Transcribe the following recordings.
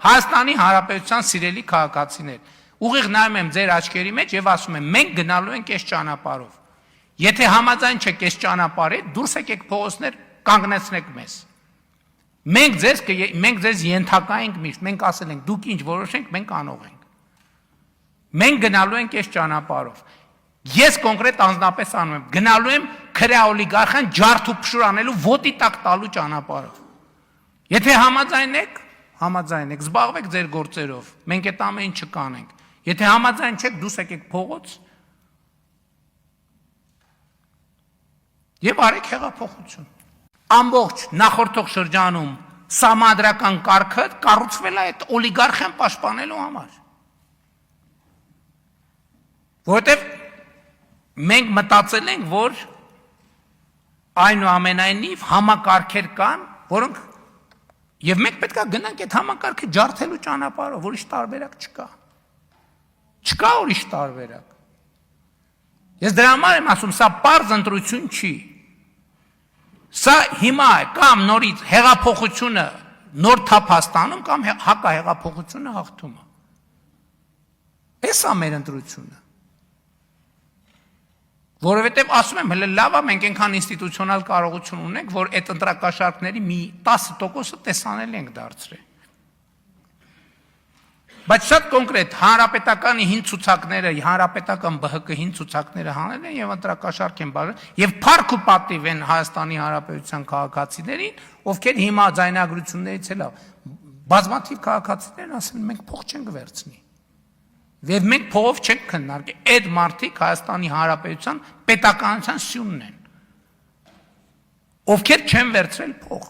Հայաստանի Հանրապետության սիրելի քաղաքացիներ, ուղիղ նայում եմ ձեր աչքերի մեջ եւ ասում եմ, մենք գնալու ենք այս ճանապարհով։ Եթե համաձայն չեք այս ճանապարհի, դուրս եկեք փողոցներ, կանգնեցնեք մեզ։ Մենք ձեզ ենթակայինք միշտ, մենք ասել ենք, դուք ինչ որոշենք, մենք անող ենք։ Մենք գնալու ենք այս ճանապարհով։ Ես կոնկրետ անձնապես անում եմ, գնալու եմ քրեա օլիգարխան ջարդ ու փշուր անելու ոտի տակ տալու ճանապարհով։ Եթե համաձայն եք, զբաղվեք ձեր գործերով, մենք այդ ամեն ինչը կանենք։ Եթե համաձայն չեք, դուս եկեք փողոց եւ արեք հեղափոխություն։ Ամբողջ նախորդող շրջանում սահմանադրական կարգը կառուցվել է այդ օլիգարխիան պաշտպանելու համար։ Որովհետեւ մենք մտածել ենք, որ այնուամենայնիվ համակարգեր կան, որոնք եւ մենք պետք է գնանք այդ համակարգը ջարդելու ճանապարհով, ուրիշ տարբերակ չկա։ Չկա ուրիշ տարբերակ։ Ես դրա համար եմ ասում, սա պարզ ընտրություն չի։ Սա հիմա է կամ նորից հեղափոխությունը նոր թափաստանում կամ հակահեղափոխությունը հաղթում է։ Էս է մեր ընտրությունը։ Որովհետև ասում եմ, հələ լավ է, մենք այնքան ինստիտուցիոնալ կարողություն ունենք, որ այդ ընտրակաշառքների մի 10%-ը տեսանելի ենք դարձրել։ Բայց շատ կոնկրետ հանրապետականի հին ցուցակները, հանրապետական ԲՀԿ հին ցուցակները հանել են եւ ընտրակաշառք են բաժանել եւ փառք ու պատիվ են Հայաստանի Հանրապետության քաղաքացիներին, ովքեր հիմա ձայնագրություններից էլ բազմաթիվ քաղաքացիներ ասել են, մենք փող չենք վերցնի։ Եվ մենք փողով չենք քննարկի, այդ մարդիկ Հայաստանի Հանրապետության պետականության սյունն են, ովքեր չեն վերցրել փող։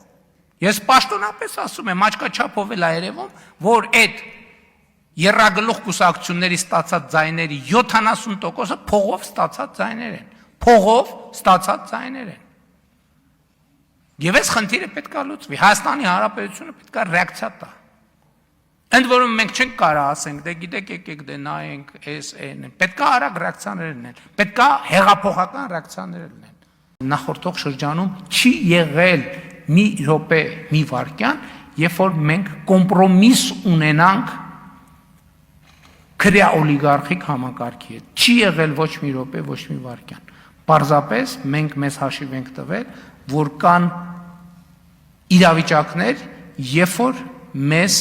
Ես պաշտոնապես ասում եմ, աչքաչափով էլ երևում, որ այդ եռագլուխ կուսակցությունների ստացած ձայների 70%-ը փողով ստացած ձայներ են, փողով ստացած ձայներ են։ Եվ այս խնդիրը պետք է լուծվի, Հայաստանի Հանրապետությունը պետք է ռեակցիա տա։ Ընդ որում մենք չենք կարող ասենք, դե գիտեք, եկեք դե նայենք, էս պետք է արագ ռեակցիաներ լինեն, պետք է հեղափոխական ռեակցիաներ լինեն։ Նախորդող շրջանում չի եղել մի րոպե, մի վայրկյան, երբ որ մենք կոմպրոմիս ունենանք քրեա օլիգարխիկ համակարգի հետ։ Չի եղել ոչ մի րոպե, ոչ մի վայրկյան։ Պարզապես մենք մեզ հաշիվ ենք տվել, որ կան իրավիճակներ, երբ որ մեզ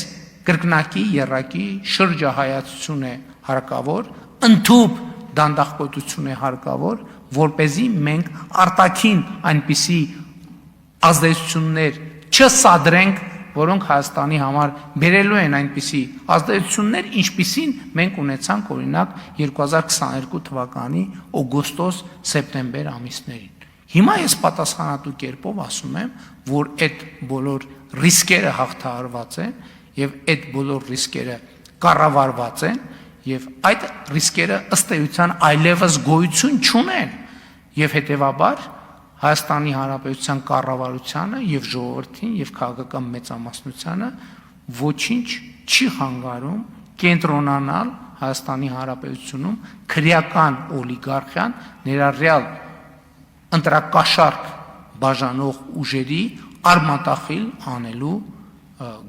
կրկնակի, եռակի շրջահայացություն է հարկավոր, ընդհուպ դանդաղպետություն է հարկավոր, որպեսզի մենք արտաքին այնպիսի ազդեցություններ չսադրենք, որոնք Հայաստանի համար բերելու են այնպիսի ազդեցություններ, ինչպիսին մենք ունեցանք օրինակ 2022 թվականի օգոստոս-սեպտեմբեր ամիսներին։ Հիմա ես պատասխանատու կերպով ասում եմ, որ այդ բոլոր ռիսկերը հաղթահարված են եւ այդ բոլոր ռիսկերը կառավարված են եւ այդ ռիսկերը ըստ էության այլևս գոյություն չունեն եւ հետեւաբար Հայաստանի Հանրապետության կառավարությանը եւ ժողովրդին եւ քաղաքական մեծամասնությանը ոչինչ չի խանգարում կենտրոնանալ Հայաստանի Հանրապետությունում քրեական օլիգարխիան ներառյալ ընտրակաշառք բաժանող ուժերի արմատախիլ անելու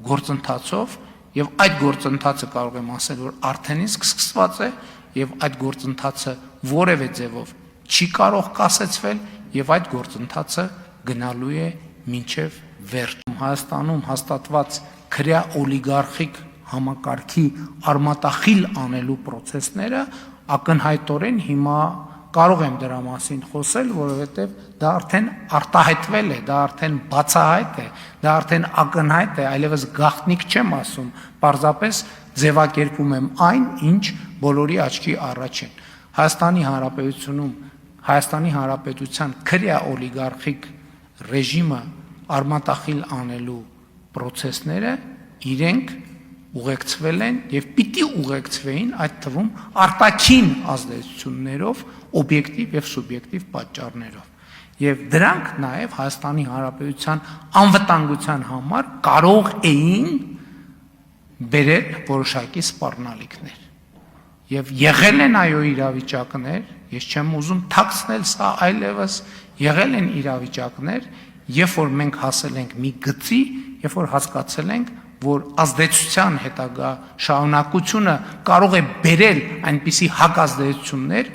գործընթացով եւ այդ գործընթացը կարող եմ ասել, որ արդեն իսկ սկսված է եւ այդ գործընթացը որևէ ձևով չի կարող կասեցվել եւ այդ գործընթացը գնալու է մինչեւ վերջ։ Հայաստանում հաստատված քրեա օլիգարխիկ համակարգի արմատախիլ անելու process-ները ակնհայտորեն հիմա կարող եմ դրա մասին խոսել, որովհետև դա արդեն արտահայտվել է, դա արդեն բացահայտ է, դա արդեն ակնհայտ է, այլևս գաղտնիք չեմ ասում, պարզապես ձևակերպում եմ այն, ինչ բոլորի աչքի առաջ են։ Հայաստանի Հանրապետությունում Հայաստանի Հանրապետության քրեա օլիգարխիկ ռեժիմը արմատախիլ անելու process-ները իրենք ուղեկցվել են եւ պիտի ուղեկցվեին այդ թվում արտաքին ազդեցություններով, օբյեկտիվ եւ սուբյեկտիվ պատճառներով։ Եվ դրանք նաեւ Հայաստանի Հանրապետության անվտանգության համար կարող էին բերել որոշակի սպառնալիքներ։ Եվ եղել են այո իրավիճակներ, ես չեմ ուզում թաքցնել սա այլևս, եղել են իրավիճակներ, երբ որ մենք հասել ենք մի գծի, երբ որ հասկացել ենք, որ ազդեցության հետագա շարունակությունը կարող է բերել այնպիսի հակազդեցություններ,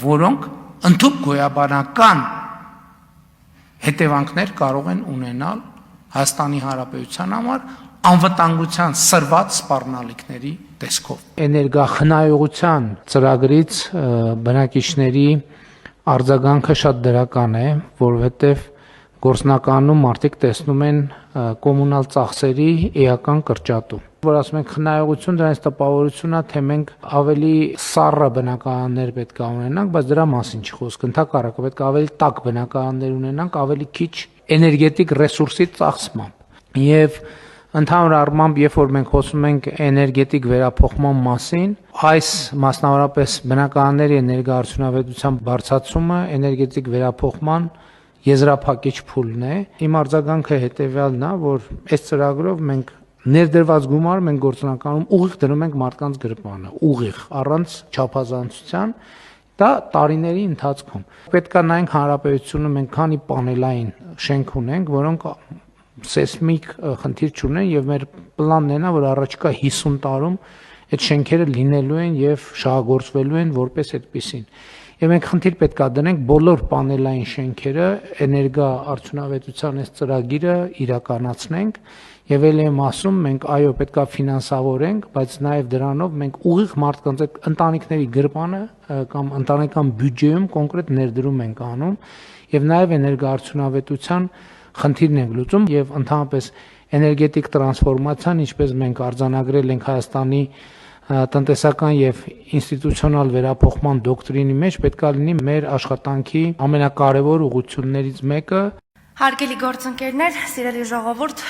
որոնք ընդհանուր գոյաբանական հետևանքներ կարող են ունենալ Հայաստանի Հանրապետության համար անվտանգության սրված սպառնալիքների տեսքով։ Էներգախնայողության ծրագրից բնակիչների արձագանքը շատ դրական է, որովհետև գործնականում մարդիկ տեսնում են կոմունալ ծախսերի էական կրճատում։ Որ ասում ենք խնայողություն, դրանից տպավորությունն է, թե մենք ավելի սառը բնակարաններ պետք է ունենանք, բայց դրա մասին չի խոսքը։ Ընդհակառակը պետք է ավելի տաք բնակարաններ ունենանք, ավելի քիչ էներգետիկ ռեսուրսի ծախսմամբ։ Եվ ընդհանուր առմամբ, երբ որ մենք խոսում ենք էներգետիկ վերափոխման մասին, այս մասնավորապես բնակարանների էներգոարդյունավետության բարձրացումը էներգետիկ վերափոխման եզրափակիչ փուլն է։ Իմ արձագանքը հետևյալն է, որ այս ծրագրով մենք ներդրված գումարը մենք գործնականում ուղիղ դնում ենք մարդկանց գրպանը, ուղիղ, առանց չափազանցության, դա տարիների ընթացքում։ Պետք է նայենք հանրապետությունը մենք քանի պանելային շենք ունենք, որոնք սեյսմիկ խնդիր չունեն եւ մեր պլանն է, որ առաջիկա 50 տարում այդ շենքերը լինելու են եւ շահագործվելու են որպես այդպիսին։ Եվ մենք խնդիր պետք է դնենք բոլոր պանելային շենքերը էներգա արդյունավետության այս ծրագիրը իրականացնենք եւ ել եմ ասում մենք այո պետք է ֆինանսավորենք, բայց նաեւ դրանով մենք ուղիղ մարդկանց այդ ընտանիքների գրպանը կամ ընտանեկան բյուջեում կոնկրետ ներդրում ենք անում եւ նաեւ էներգա արդյունավետության խնդիրն ենք լուծում եւ ընդհանրապես էներգետիկ տրանսֆորմացիան, ինչպես մենք արձանագրել ենք Հայաստանի տնտեսական եւ ինստիտուցիոնալ վերափոխման դոկտրինի մեջ պետք է լինի մեր աշխատանքի ամենակարևոր ուղղություններից մեկը։ Հարգելի գործընկերներ, սիրելի ժողովուրդ,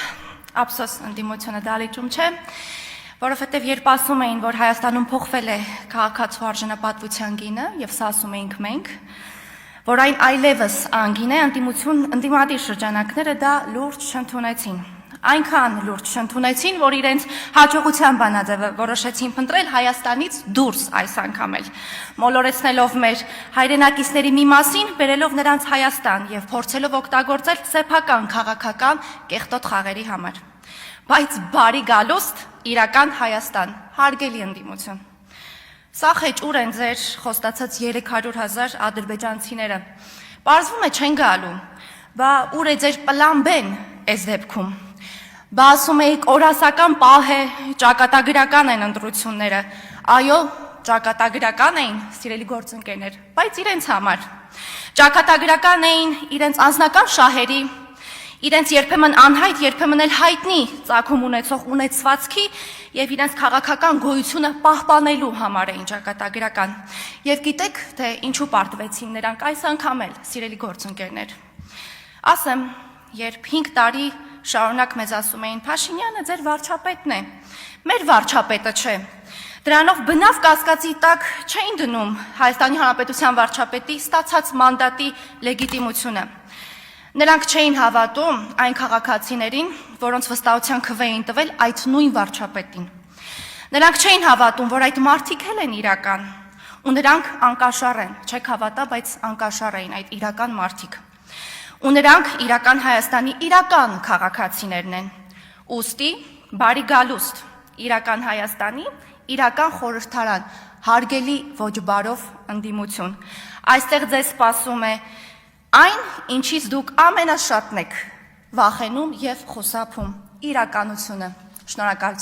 ափսոս ընդդիմությունը դալիճում չէ, որովհետեւ երբ ասում էին, որ Հայաստանում փոխվել է քաղաքացու արժանապատվության գինը եւ սա ասում էինք մենք, որ այն այլևս անգին է, ընդդիմադիր շրջանակները դա լուրջ չընդունեցին։ Այնքան լուրջ չընդունեցին, որ իրենց հաջողության բանաձևը որոշեցին փնտրել Հայաստանից դուրս այս անգամ էլ, մոլորեցնելով մեր հայրենակիցների մի մասին, բերելով նրանց Հայաստան եւ փորձելով օգտագործել սեփական քաղաքական կեղտոտ խաղերի համար։ Բայց բարի գալուստ իրական Հայաստան, հարգելի ընդդիմություն։ Սա խեճուր են ձեր խոստացած 300,000 ադրբեջանցիները։ Պարզվում է չեն գալու, բա ուր է ձեր պլան B-ն այս դեպքում։ Բա ասում էիք օրասական պահ է, ճակատագրական են ընտրությունները։ Այո, ճակատագրական էին, սիրելի գործընկերներ, բայց իրենց համար։ Ճակատագրական էին իրենց անձնական շահերի, իրենց երբեմն անհայտ, երբեմն էլ հայտնի ծագում ունեցող ունեցվածքի եւ իրենց քաղաքական գոյությունը պահպանելու համար էին ճակատագրական։ Եվ գիտեք, թե ինչու պարտվեցին նրանք այս անգամ էլ, սիրելի գործընկերներ։ Ասեմ, երբ 5 տարի շարունակ մեզ ասում էին Փաշինյանը ձեր վարչապետն է, մեր վարչապետը չէ։ Դրանով բնավ կասկածի տակ չէին դնում Հայաստանի Հանրապետության վարչապետի ստացած մանդատի լեգիտիմությունը։ Նրանք չէին հավատում այն քաղաքացիներին, որոնց վստահության քվե էին տվել այդ նույն վարչապետին։ Նրանք չէին հավատում, որ այդ մարդիկ էլ են իրական, ու նրանք անկաշառ են, չեք հավատա, բայց անկաշառ էին այդ իրական մարդիկ։ Ու նրանք իրական Հայաստանի իրական քաղաքացիներն են։ Ուստի բարի գալուստ իրական Հայաստանի իրական խորհրդարան, հարգելի ոչ բարով ընդդիմություն։ Այստեղ ձեզ սպասում է այն, ինչից դուք ամենաշատն եք վախենում եւ խուսափում՝ իրականությունը։ Շնորհակալություն։